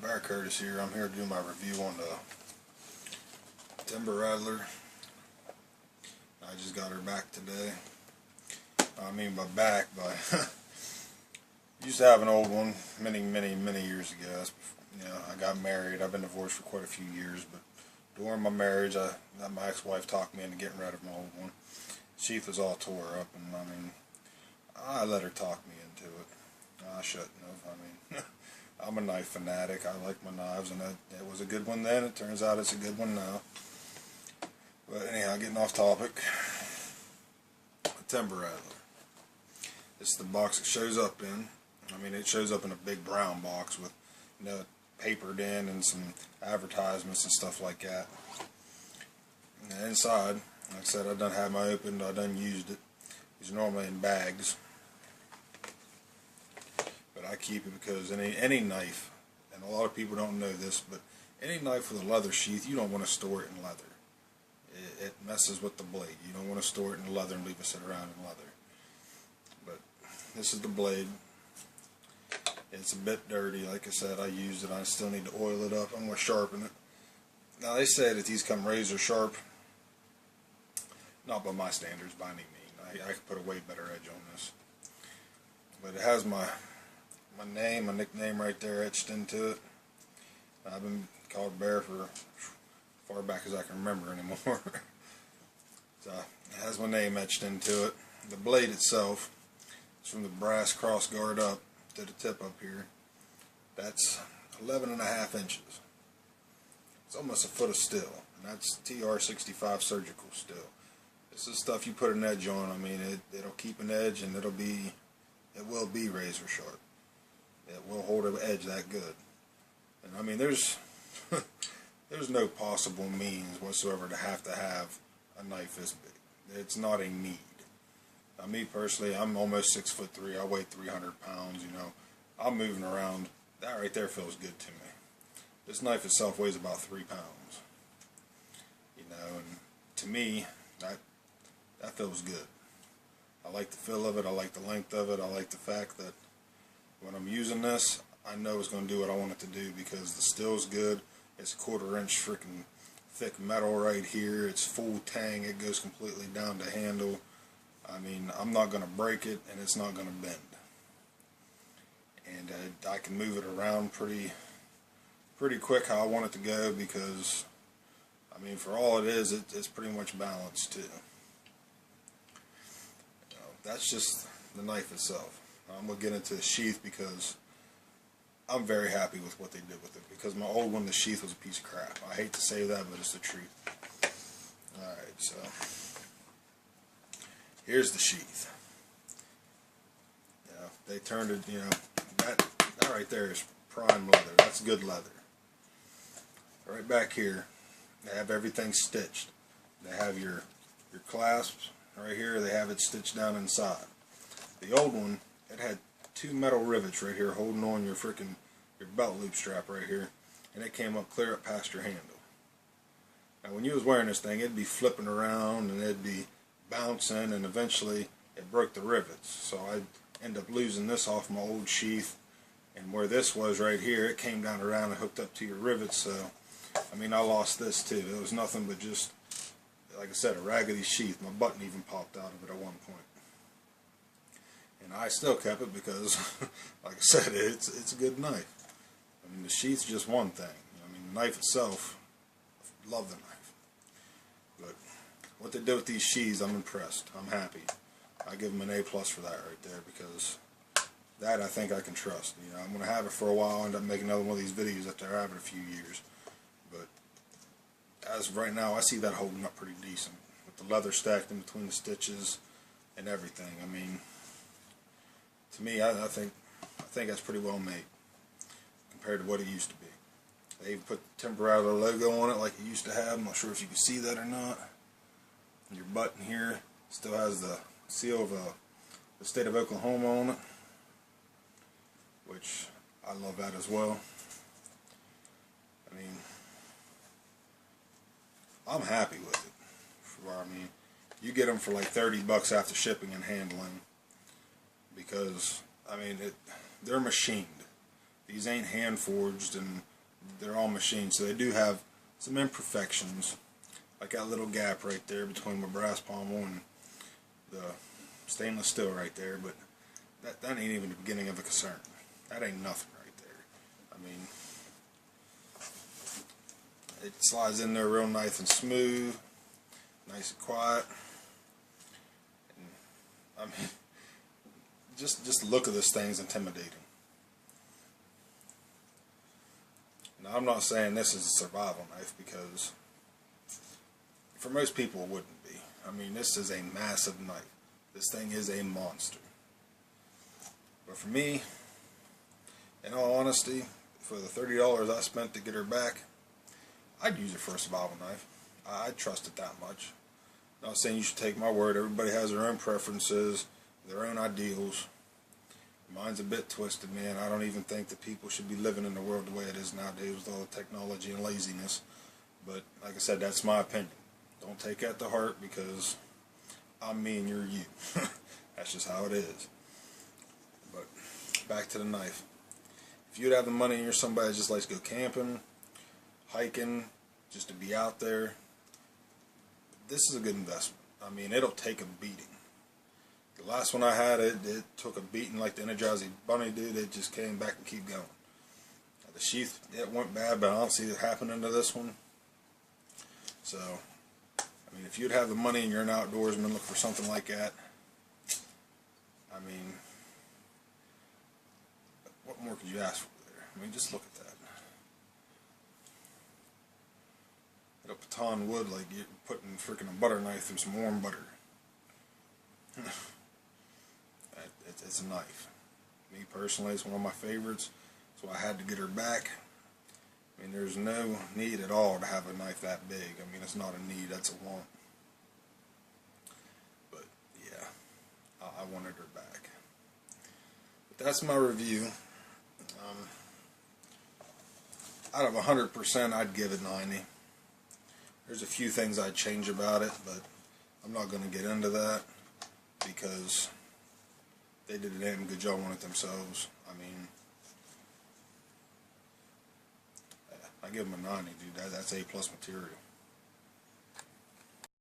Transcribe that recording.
Bear Curtis here. I'm here to do my review on the timber rattler. I just got her back today. I mean by back, but used to have an old one many years ago. I got married. I've been divorced for quite a few years, but during my marriage, my ex-wife talked me into getting rid of my old one. Sheath was all tore up, and I let her talk me into it. I shouldn't have. I'm a knife fanatic. I like my knives, and it was a good one then. It turns out it's a good one now. But anyhow, getting off topic. A timber rattler. It's the box it shows up in. It shows up in a big brown box with, papered in and some advertisements and stuff like that. And inside, like I said, I done had my opened. I done used it. It's normally in bags. But I keep it because any knife, and a lot of people don't know this, but any knife with a leather sheath, you don't want to store it in leather. It messes with the blade. You don't want to store it in leather and leave it sit around in leather. But this is the blade. It's a bit dirty. Like I said, I used it. I still need to oil it up. I'm going to sharpen it. Now they say that these come razor sharp. Not by my standards by any means. I could put a way better edge on this. But it has my name, my nickname right there etched into it. I've been called Bear for far back as I can remember anymore. So it has my name etched into it. The blade itself is from the brass cross guard up to the tip up here. That's 11.5 inches. It's almost a foot of steel, and that's TR65 surgical steel. This is stuff you put an edge on. It'll keep an edge, and it will be razor sharp. It will hold an edge that good. And there's no possible means whatsoever to have a knife this big. It's not a need. Now, me personally, I'm almost 6'3". I weigh 300 pounds. I'm moving around. That right there feels good to me. This knife itself weighs about 3 pounds. And to me, that feels good. I like the feel of it. I like the length of it. I like the fact that when I'm using this, I know it's going to do what I want it to do because the steel's good. It's a 1/4 inch freaking thick metal right here. It's full tang. It goes completely down the handle. I'm not going to break it, and it's not going to bend. And I can move it around pretty quick how I want it to go because, for all it is, it's pretty much balanced too. That's just the knife itself. I'm going to get into the sheath because I'm very happy with what they did with it. Because my old one, the sheath, was a piece of crap. I hate to say that, but it's the truth. Alright, so here's the sheath. They turned it, that right there is prime leather. That's good leather. Right back here, they have everything stitched. They have your clasps right here. They have it stitched down inside. The old one, it had 2 metal rivets right here holding on your belt loop strap right here, and it came up clear up past your handle. Now when you was wearing this thing, it'd be flipping around and it'd be bouncing, and eventually it broke the rivets. So I'd end up losing this off my old sheath, and where this was right here, it came down around and hooked up to your rivets. So I lost this too. It was nothing but just, like I said, a raggedy sheath. My button even popped out of it at one point. And I still kept it because, like I said, it's a good knife. The sheath's just one thing. The knife itself, I love the knife. But what they did with these sheaths, I'm impressed. I'm happy. I give them an A+ for that right there because that I think I can trust. I'm going to have it for a while. I'll end up making another one of these videos after I have it a few years. But as of right now, I see that holding up pretty decent with the leather stacked in between the stitches and everything. To me, I think that's pretty well made compared to what it used to be. They even put the timber rattler logo on it like it used to have. I'm not sure if you can see that or not. Your button here still has the seal of the state of Oklahoma on it, which I love that as well. I'm happy with it. You get them for like $30 after shipping and handling because they're machined. These ain't hand forged, and they're all machine, so they do have some imperfections, like that little gap right there between my brass pommel and the stainless steel right there. But that ain't even the beginning of a concern. That ain't nothing right there. I mean, it slides in there real nice and smooth, nice and quiet. And, I mean, just the look of this thing's intimidating. Now, I'm not saying this is a survival knife, because for most people it wouldn't be. I mean, this is a massive knife. This thing is a monster. But for me, in all honesty, for the $30 I spent to get her back, I'd use it for a survival knife. I trust it that much. I'm not saying you should take my word. Everybody has their own preferences, their own ideals. Mine's a bit twisted, man. I don't even think that people should be living in the world the way it is nowadays with all the technology and laziness. But like I said, that's my opinion. Don't take that to heart, because I'm me and you're you. That's just how it is. But back to the knife. If you'd have the money and you're somebody that just likes to go camping, hiking, just to be out there, this is a good investment. I mean, it'll take a beating. The last one I had, it took a beating like the Energizing Bunny did. It just came back and keep going. The Sheath, it went bad, but I don't see it happening to this one. So, I mean, if you'd have the money and you're an outdoorsman, look for something like that. I mean, what more could you ask for there? I mean, just look at that. It'll baton wood like you're putting freaking a butter knife through some warm butter. It's a knife. Me personally, it's one of my favorites, so I had to get her back. I mean, there's no need at all to have a knife that big. I mean, it's not a need, that's a want. But yeah, I wanted her back. But that's my review. Out of 100%, I'd give it 90. There's a few things I'd change about it, but I'm not going to get into that, because they did a damn good job on it themselves. I mean, I give them a 90, dude. That's A+ material.